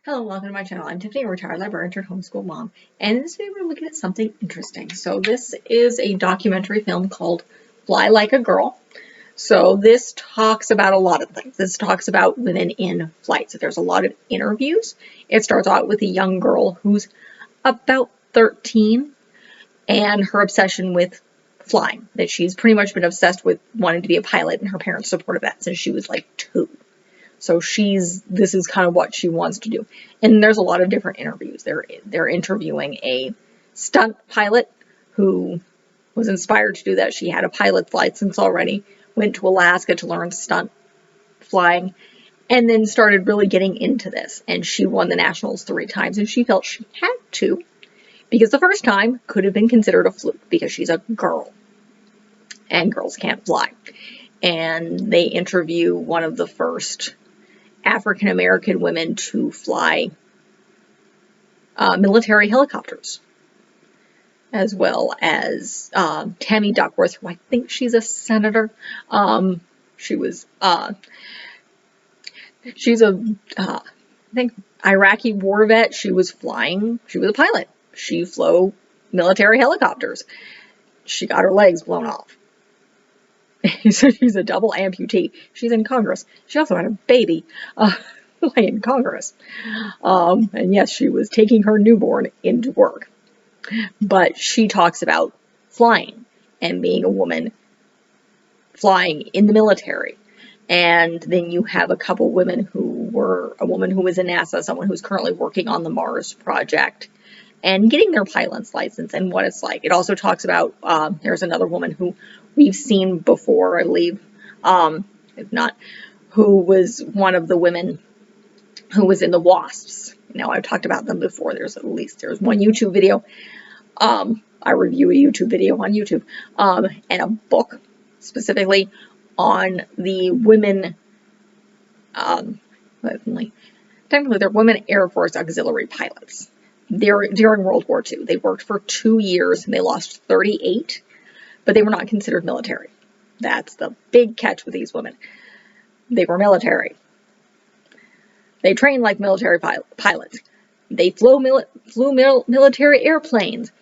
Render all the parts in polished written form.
Hello, welcome to my channel. I'm Tiffany, a retired librarian turned homeschool mom, and in this video we're looking at something interesting. So this is a documentary film called Fly Like a Girl. So this talks about a lot of things. This talks about women in flight. So there's a lot of interviews. It starts out with a young girl who's about 13 and her obsession with flying. That she's pretty much been obsessed with wanting to be a pilot, and her parents supported that since she was like 2. So this is kind of what she wants to do. And there's a lot of different interviews. They're interviewing a stunt pilot who was inspired to do that. She had a pilot's license already, went to Alaska to learn stunt flying, and then started really getting into this. And she won the nationals 3 times, and she felt she had to, because the first time could have been considered a fluke because she's a girl, and girls can't fly. And they interview one of the first African-American women to fly military helicopters, as well as Tammy Duckworth, who I think she's a senator. She's I think Iraqi war vet. She was a pilot. She flew military helicopters. She got her legs blown off. So she's a double amputee. She's in Congress. She also had a baby in Congress. And yes, she was taking her newborn into work. But she talks about flying and being a woman flying in the military. And then you have a couple women a woman who was in NASA, someone who's currently working on the Mars project, and getting their pilot's license and what it's like. It also talks about, there's another woman who we've seen before, I believe, if not, who was one of the women who was in the WASPs. Now, I've talked about them before. There's one YouTube video. I review a YouTube video on YouTube, and a book specifically on the women, technically they're women Air Force auxiliary pilots. During World War II. They worked for 2 years and they lost 38, but they were not considered military. That's the big catch with these women. They were military. They trained like military pilots. They flew military airplanes.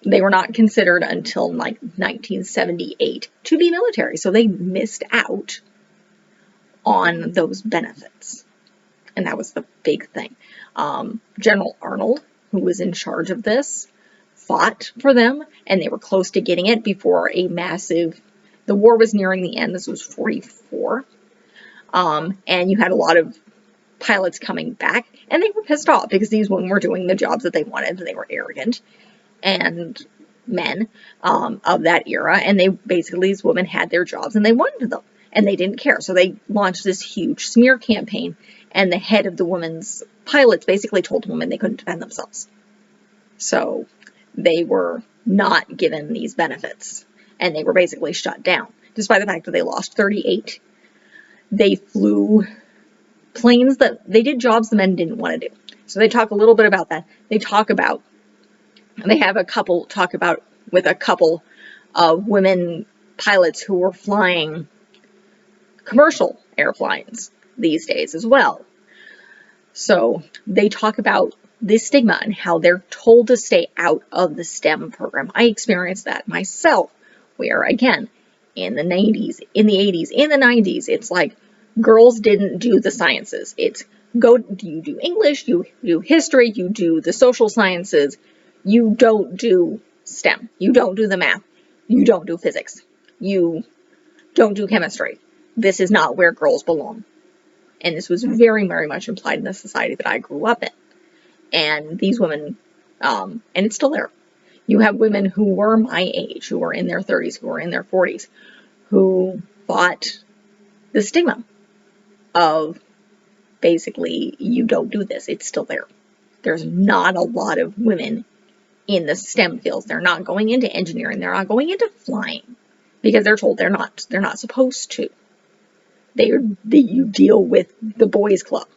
They were not considered until like 1978 to be military, so they missed out on those benefits. And that was the big thing. General Arnold, who was in charge of this, fought for them, and they were close to getting it before the war was nearing the end. This was 44. And you had a lot of pilots coming back, and they were pissed off because these women were doing the jobs that they wanted, and they were arrogant and men of that era, and these women had their jobs and they wanted them, and they didn't care. So they launched this huge smear campaign, and the head of the women's pilots basically told women they couldn't defend themselves. So they were not given these benefits, and they were basically shut down. Despite the fact that they lost 38, they flew planes that they did jobs the men didn't want to do. So they talk a little bit about that. They have a couple talk about with a couple of women pilots who were flying commercial airplanes these days as well. So they talk about this stigma and how they're told to stay out of the STEM program. I experienced that myself, where again, in the 90s, in the 80s, in the 90s, it's like girls didn't do the sciences. It's you do English, you do history, you do the social sciences, you don't do STEM, you don't do the math, you don't do physics, you don't do chemistry. This is not where girls belong. And this was very, very much implied in the society that I grew up in. And these women, and it's still there. You have women who were my age, who were in their 30s, who were in their 40s, who fought the stigma of basically, you don't do this. It's still there. There's not a lot of women in the STEM fields. They're not going into engineering. They're not going into flying because they're told they're not supposed to. You deal with the boys club,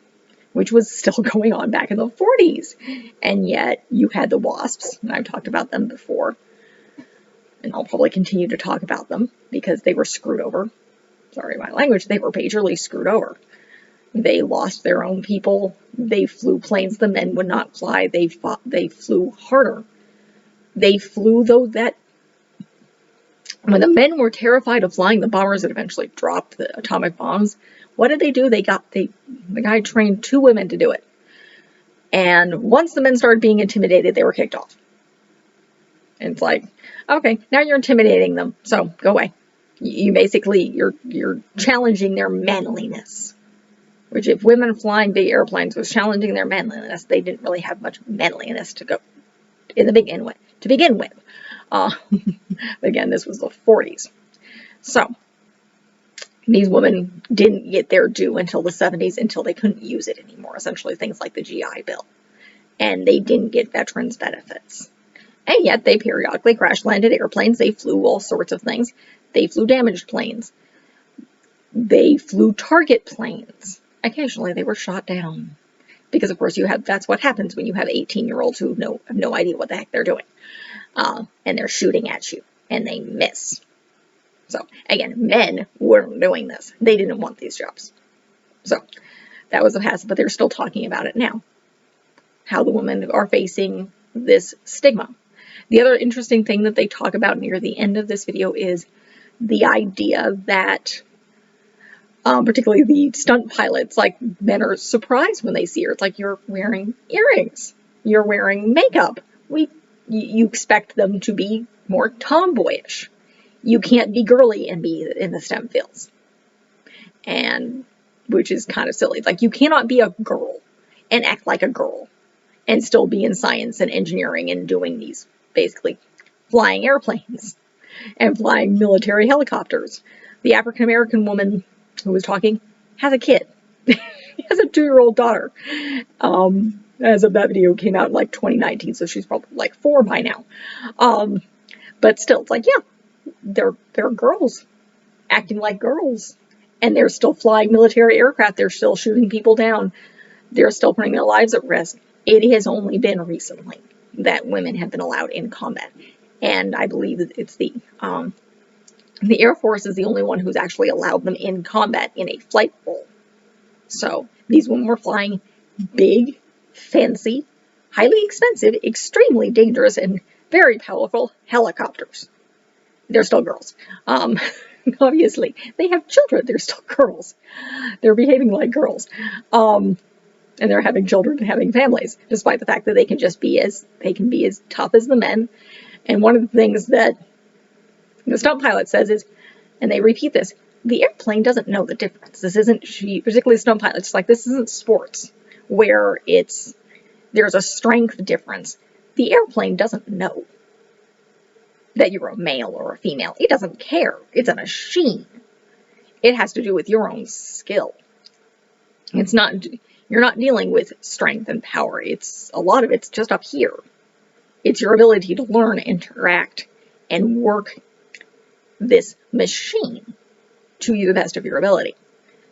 which was still going on back in the 40s. And yet you had the WASPs, and I've talked about them before, and I'll probably continue to talk about them because they were screwed over. Sorry, my language. They were majorly screwed over. They lost their own people. They flew planes the men would not fly. They flew harder. They flew, though, that when the men were terrified of flying the bombers that eventually dropped the atomic bombs, what did they do? The guy trained 2 women to do it. And once the men started being intimidated, they were kicked off. And it's like, okay, now you're intimidating them, so go away. You basically, you're challenging their manliness. Which, if women flying big airplanes was challenging their manliness, they didn't really have much manliness to go to begin with. Again, this was the 40s. So these women didn't get their due until the 70s, until they couldn't use it anymore. Essentially, things like the GI Bill, and they didn't get veterans benefits. And yet, they periodically crash-landed airplanes. They flew all sorts of things. They flew damaged planes. They flew target planes. Occasionally, they were shot down. Because, of course, that's what happens when you have 18-year-olds who have no idea what the heck they're doing. And they're shooting at you. And they miss. So, again, men weren't doing this. They didn't want these jobs. So, that was a past, but they're still talking about it now. How the women are facing this stigma. The other interesting thing that they talk about near the end of this video is the idea that, particularly the stunt pilots, like, men are surprised when they see her. It's like, you're wearing earrings. You're wearing makeup. You expect them to be more tomboyish. You can't be girly and be in the STEM fields. And, which is kind of silly. It's like, you cannot be a girl and act like a girl and still be in science and engineering and doing these, basically, flying airplanes and flying military helicopters. The African-American woman who was talking has a kid. He has a 2-year-old daughter. As of that video came out in like 2019, so she's probably like 4 by now. But still, it's like, yeah, they're girls acting like girls, and they're still flying military aircraft. They're still shooting people down. They're still putting their lives at risk. It has only been recently that women have been allowed in combat, and I believe that it's the Air Force is the only one who's actually allowed them in combat in a flight role. So these women were flying big, fancy, highly expensive, extremely dangerous, and very powerful helicopters. They're still girls. Obviously, they have children. They're still girls. They're behaving like girls. And they're having children and having families, despite the fact that they can be as tough as the men. And one of the things that the stunt pilot says is, and they repeat this, the airplane doesn't know the difference. This isn't, particularly stunt pilots, like, this isn't sports where there's a strength difference. The airplane doesn't know that you're a male or a female. It doesn't care. It's a machine. It has to do with your own skill. You're not dealing with strength and power. A lot of it's just up here. It's your ability to learn, interact, and work this machine to the best of your ability.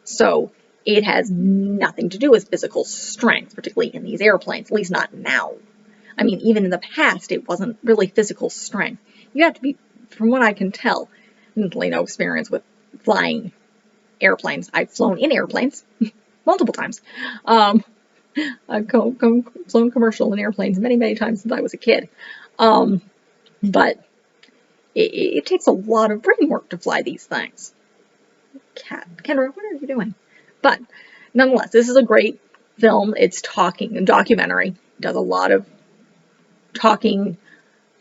So it has nothing to do with physical strength, particularly in these airplanes, at least not now. I mean, even in the past, it wasn't really physical strength. You have to be, from what I can tell, really no experience with flying airplanes. I've flown in airplanes multiple times. I've flown commercial in airplanes many, many times since I was a kid. But it takes a lot of brain work to fly these things. Kendra, what are you doing? But nonetheless, this is a great film. It's a documentary. It does a lot of talking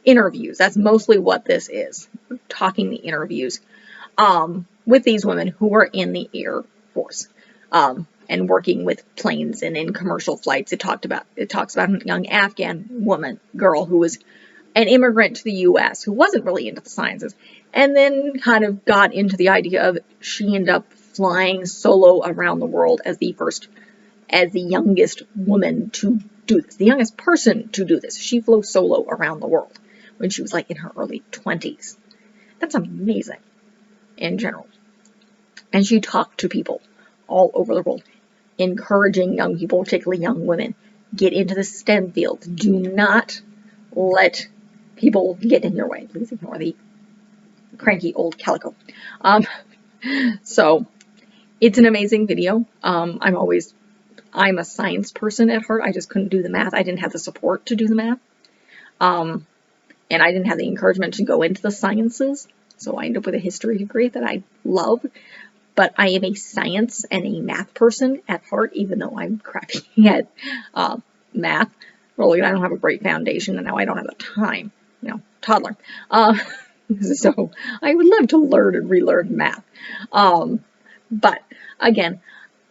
interviews. That's mostly what this is. Talking the interviews with these women who were in the Air Force and working with planes and in commercial flights. It talks about a young Afghan girl who was an immigrant to the U.S. who wasn't really into the sciences, and then kind of got into the idea of, she ended up flying solo around the world as the youngest woman to do this, the youngest person to do this. She flew solo around the world when she was like in her early 20s. That's amazing in general. And she talked to people all over the world, encouraging young people, particularly young women, get into the STEM fields. Do not let people get in your way. Please ignore the cranky old calico. So It's an amazing video. I'm a science person at heart. I just couldn't do the math. I didn't have the support to do the math. And I didn't have the encouragement to go into the sciences. So I ended up with a history degree that I love. But I am a science and a math person at heart, even though I'm crappy at math. Really, I don't have a great foundation, and now I don't have the time. Toddler. So I would love to learn and relearn math. But again,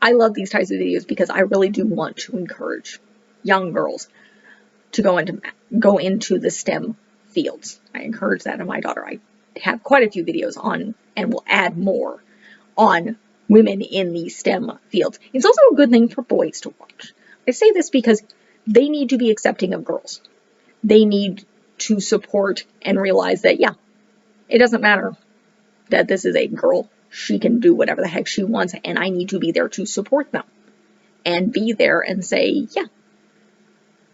I love these types of videos because I really do want to encourage young girls to go into the STEM fields. I encourage that in my daughter. I have quite a few videos on, and will add more on women in the STEM fields. It's also a good thing for boys to watch. I say this because they need to be accepting of girls. They need to support and realize that, yeah, it doesn't matter that this is a girl. She can do whatever the heck she wants, and I need to be there to support them and be there and say, yeah,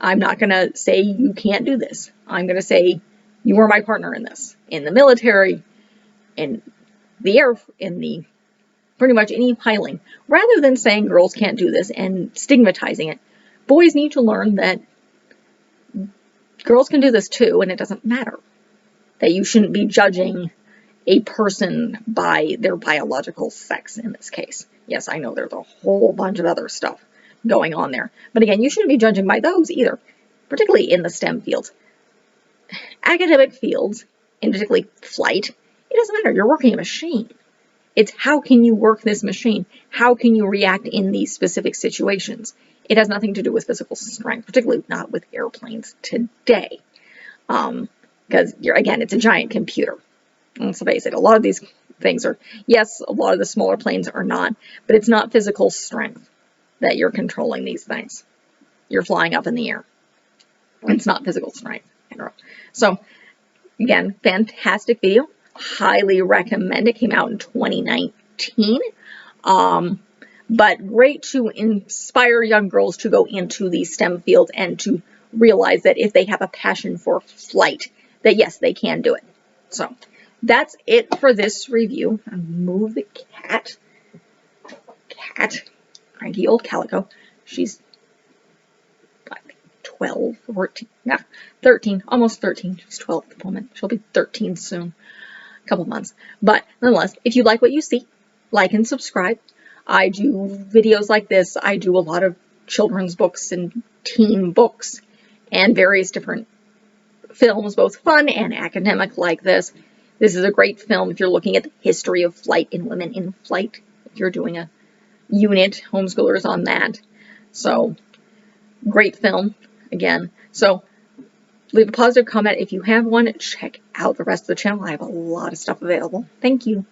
I'm not going to say you can't do this. I'm going to say you are my partner in this, in the military, in the air, in the pretty much any piling, rather than saying girls can't do this and stigmatizing it. Boys need to learn that girls can do this too, and it doesn't matter. That you shouldn't be judging a person by their biological sex in this case. Yes, I know there's a whole bunch of other stuff going on there. But again, you shouldn't be judging by those either, particularly in the STEM fields. Academic fields, and particularly flight, it doesn't matter. You're working a machine. It's how can you work this machine? How can you react in these specific situations? It has nothing to do with physical strength, particularly not with airplanes today. Because, again, it's a giant computer. Let's face it, a lot of these things are, yes, a lot of the smaller planes are not, but it's not physical strength that you're controlling these things. You're flying up in the air. It's not physical strength. So, again, fantastic video. Highly recommend it. Came out in 2019. But great to inspire young girls to go into the STEM fields and to realize that if they have a passion for flight, that yes, they can do it. So that's it for this review. I'll move the cat. Cranky old Calico. She's 12, 14, yeah, 13, almost 13. She's 12 at the moment. She'll be 13 soon. A couple months. But nonetheless, if you like what you see, like and subscribe. I do videos like this. I do a lot of children's books and teen books and various different films, both fun and academic like this. This is a great film if you're looking at the history of flight and women in flight. If you're doing a unit, homeschoolers on that. So, great film, again. So, leave a positive comment if you have one. Check out the rest of the channel. I have a lot of stuff available. Thank you.